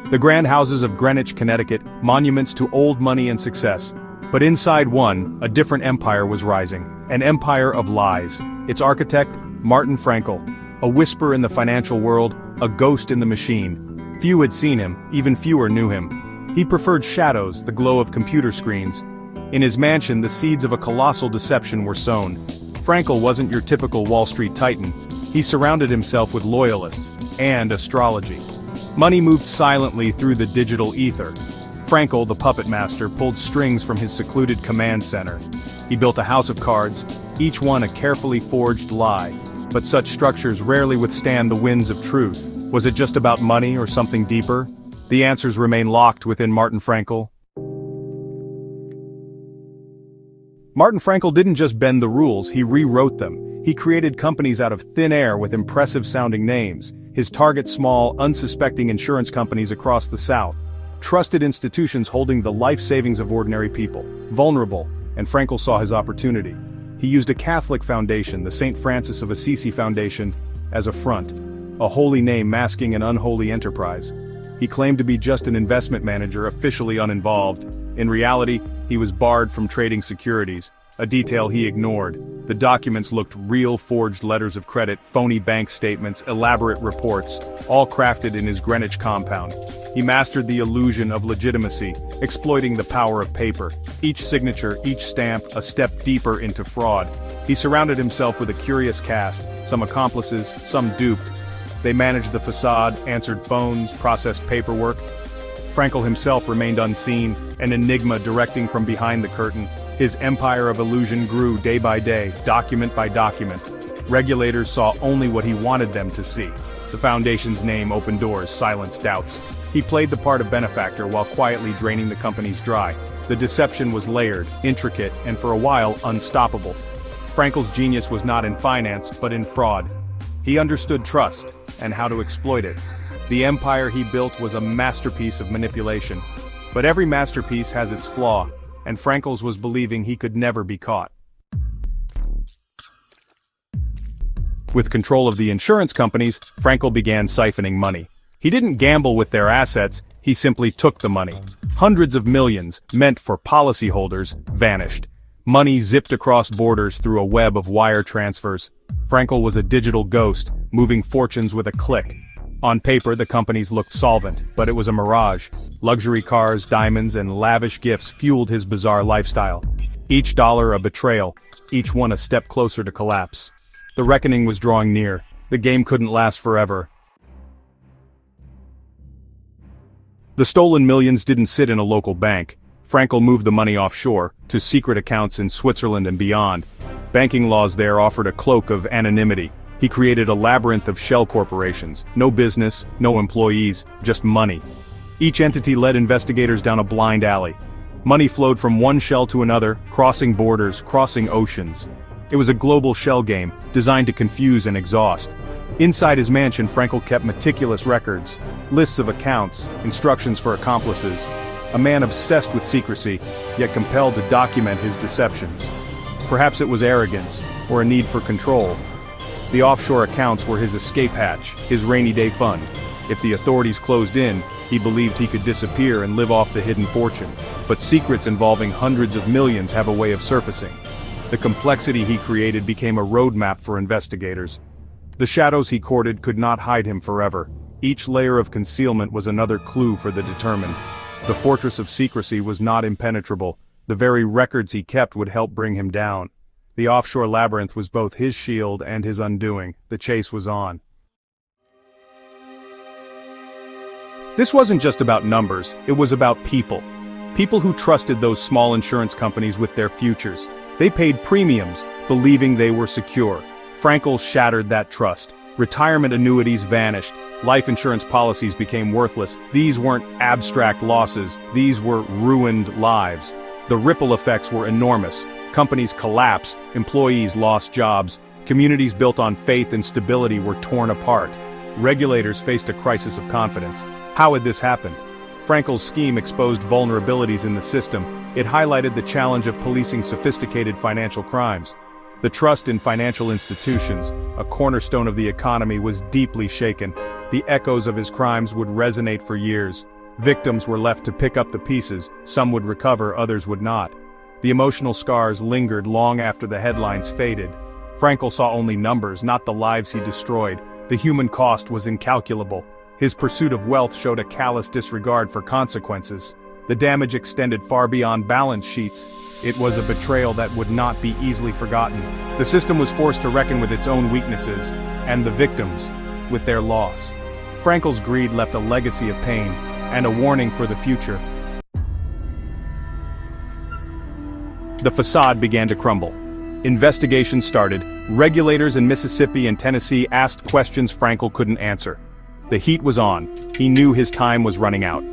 The grand houses of Greenwich, Connecticut, monuments to old money and success. But inside one, a different empire was rising, an empire of lies. Its architect, Martin Frankel, a whisper in the financial world, a ghost in the machine. Few had seen him, even fewer knew him. He preferred shadows, the glow of computer screens. In his mansion, the seeds of a colossal deception were sown. Frankel wasn't your typical Wall Street titan. He surrounded himself with loyalists and astrology. Money moved silently through the digital ether. Frankel, the puppet master, pulled strings from his secluded command center. He built a house of cards, each one a carefully forged lie. But such structures rarely withstand the winds of truth. Was it just about money or something deeper? The answers remain locked within Martin Frankel. Martin Frankel didn't just bend the rules, he rewrote them. He created companies out of thin air with impressive-sounding names. His target small, unsuspecting insurance companies across the South. Trusted institutions holding the life savings of ordinary people. Vulnerable, and Frankel saw his opportunity. He used a Catholic foundation, the St. Francis of Assisi Foundation, as a front. A holy name masking an unholy enterprise. He claimed to be just an investment manager, officially uninvolved. In reality, he was barred from trading securities, a detail he ignored. The documents looked real, forged letters of credit, phony bank statements, elaborate reports, all crafted in his Greenwich compound. He mastered the illusion of legitimacy, exploiting the power of paper. Each signature, each stamp, a step deeper into fraud. He surrounded himself with a curious cast, some accomplices, some duped. They managed the facade, answered phones, processed paperwork. Frankel himself remained unseen, an enigma directing from behind the curtain. His empire of illusion grew day by day, document by document. Regulators saw only what he wanted them to see. The foundation's name opened doors, silenced doubts. He played the part of benefactor while quietly draining the companies dry. The deception was layered, intricate, and for a while, unstoppable. Frankel's genius was not in finance, but in fraud. He understood trust, and how to exploit it. The empire he built was a masterpiece of manipulation. But every masterpiece has its flaw, and Frankel's was believing he could never be caught. With control of the insurance companies, Frankel began siphoning money. He didn't gamble with their assets, he simply took the money. Hundreds of millions, meant for policyholders, vanished. Money zipped across borders through a web of wire transfers. Frankel was a digital ghost, moving fortunes with a click. On paper, the companies looked solvent, but it was a mirage. Luxury cars, diamonds, and lavish gifts fueled his bizarre lifestyle. Each dollar a betrayal, each one a step closer to collapse. The reckoning was drawing near. The game couldn't last forever. The stolen millions didn't sit in a local bank. Frankel moved the money offshore, to secret accounts in Switzerland and beyond. Banking laws there offered a cloak of anonymity. He created a labyrinth of shell corporations. No business, no employees, just money. Each entity led investigators down a blind alley. Money flowed from one shell to another, crossing borders, crossing oceans. It was a global shell game, designed to confuse and exhaust. Inside his mansion, Frankel kept meticulous records, lists of accounts, instructions for accomplices. A man obsessed with secrecy, yet compelled to document his deceptions. Perhaps it was arrogance, or a need for control. The offshore accounts were his escape hatch, his rainy day fund. If the authorities closed in, he believed he could disappear and live off the hidden fortune. But secrets involving hundreds of millions have a way of surfacing. The complexity he created became a roadmap for investigators. The shadows he courted could not hide him forever. Each layer of concealment was another clue for the determined. The fortress of secrecy was not impenetrable. The very records he kept would help bring him down. The offshore labyrinth was both his shield and his undoing. The chase was on. This wasn't just about numbers, it was about people. People who trusted those small insurance companies with their futures. They paid premiums, believing they were secure. Frankel shattered that trust. Retirement annuities vanished. Life insurance policies became worthless. These weren't abstract losses, these were ruined lives. The ripple effects were enormous. Companies collapsed, employees lost jobs, communities built on faith and stability were torn apart. Regulators faced a crisis of confidence. How had this happened? Frankel's scheme exposed vulnerabilities in the system. It highlighted the challenge of policing sophisticated financial crimes. The trust in financial institutions, a cornerstone of the economy, was deeply shaken. The echoes of his crimes would resonate for years. Victims were left to pick up the pieces, some would recover, others would not. The emotional scars lingered long after the headlines faded. Frankel saw only numbers, not the lives he destroyed. The human cost was incalculable. His pursuit of wealth showed a callous disregard for consequences. The damage extended far beyond balance sheets. It was a betrayal that would not be easily forgotten. The system was forced to reckon with its own weaknesses, and the victims, with their loss. Frankel's greed left a legacy of pain, and a warning for the future. The facade began to crumble. Investigations started. Regulators in Mississippi and Tennessee asked questions Frankel couldn't answer. The heat was on. He knew his time was running out.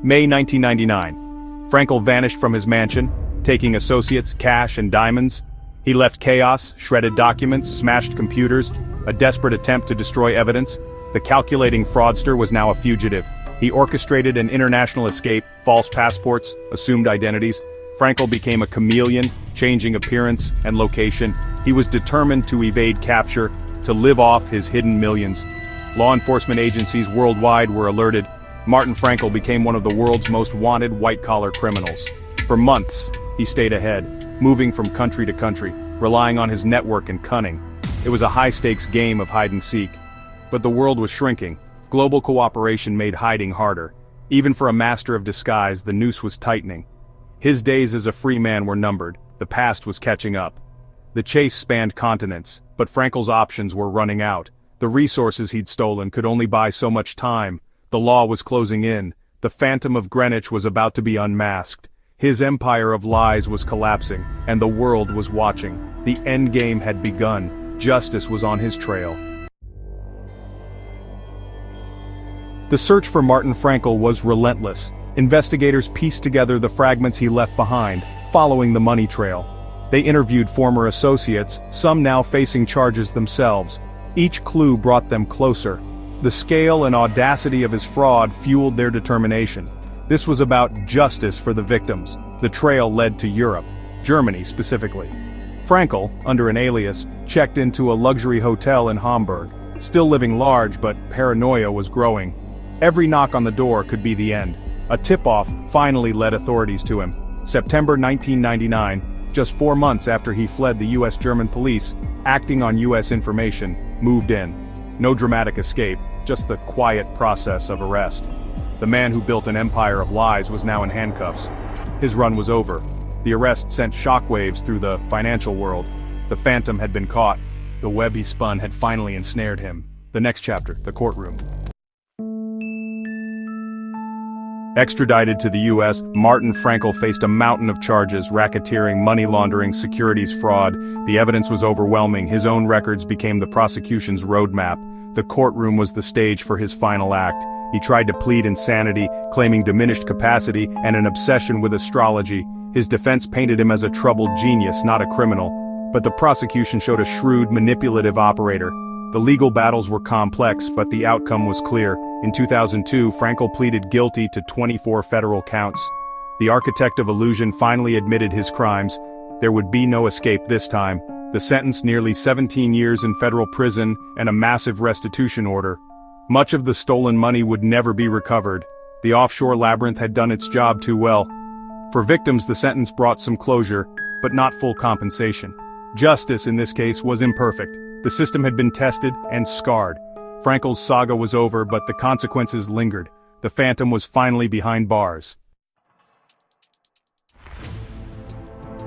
May 1999. Frankel vanished from his mansion, taking associates, cash, and diamonds. He left chaos, shredded documents, smashed computers, a desperate attempt to destroy evidence. The calculating fraudster was now a fugitive. He orchestrated an international escape, false passports, assumed identities. Frankel became a chameleon, changing appearance and location. He was determined to evade capture, to live off his hidden millions. Law enforcement agencies worldwide were alerted. Martin Frankel became one of the world's most wanted white-collar criminals. For months, he stayed ahead, moving from country to country, relying on his network and cunning. It was a high-stakes game of hide-and-seek. But the world was shrinking. Global cooperation made hiding harder. Even for a master of disguise, the noose was tightening. His days as a free man were numbered. The past was catching up. The chase spanned continents, but Frankel's options were running out. The resources he'd stolen could only buy so much time. The law was closing in. The Phantom of Greenwich was about to be unmasked. His empire of lies was collapsing, and the world was watching. The endgame had begun. Justice was on his trail. The search for Martin Frankel was relentless. Investigators pieced together the fragments he left behind, following the money trail. They interviewed former associates, some now facing charges themselves. Each clue brought them closer. The scale and audacity of his fraud fueled their determination. This was about justice for the victims. The trail led to Europe, Germany specifically. Frankel, under an alias, checked into a luxury hotel in Hamburg. Still living large, but paranoia was growing. Every knock on the door could be the end. A tip-off finally led authorities to him. September 1999, just 4 months after he fled the US-German police, acting on US information, moved in. No dramatic escape, just the quiet process of arrest. The man who built an empire of lies was now in handcuffs. His run was over. The arrest sent shockwaves through the financial world. The Phantom had been caught. The web he spun had finally ensnared him. The next chapter, the courtroom. Extradited to the US, Martin Frankel faced a mountain of charges: racketeering, money laundering, securities fraud. The evidence was overwhelming. His own records became the prosecution's roadmap. The courtroom was the stage for his final act. He tried to plead insanity, claiming diminished capacity and an obsession with astrology. His defense painted him as a troubled genius, not a criminal. But the prosecution showed a shrewd, manipulative operator. The legal battles were complex, but the outcome was clear. In 2002, Frankel pleaded guilty to 24 federal counts. The architect of illusion finally admitted his crimes. There would be no escape this time. The sentence, nearly 17 years in federal prison and a massive restitution order. Much of the stolen money would never be recovered. The offshore labyrinth had done its job too well. For victims, the sentence brought some closure, but not full compensation. Justice, in this case, was imperfect. The system had been tested and scarred. Frankel's saga was over, but the consequences lingered. The Phantom was finally behind bars.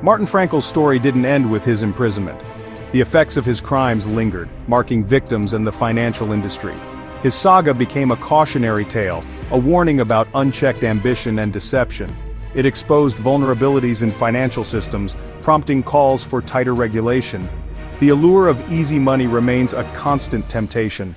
Martin Frankel's story didn't end with his imprisonment. The effects of his crimes lingered, marking victims and the financial industry. His saga became a cautionary tale, a warning about unchecked ambition and deception. It exposed vulnerabilities in financial systems, prompting calls for tighter regulation. The allure of easy money remains a constant temptation.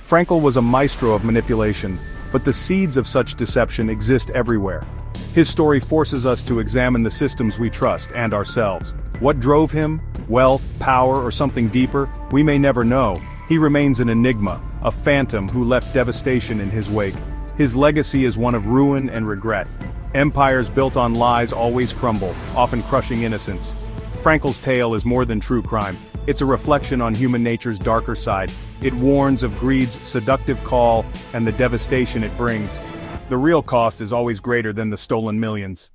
Frankel was a maestro of manipulation, but the seeds of such deception exist everywhere. His story forces us to examine the systems we trust and ourselves. What drove him? Wealth, power, or something deeper? We may never know. He remains an enigma, a phantom who left devastation in his wake. His legacy is one of ruin and regret. Empires built on lies always crumble, often crushing innocence. Frankel's tale is more than true crime. It's a reflection on human nature's darker side. It warns of greed's seductive call and the devastation it brings. The real cost is always greater than the stolen millions.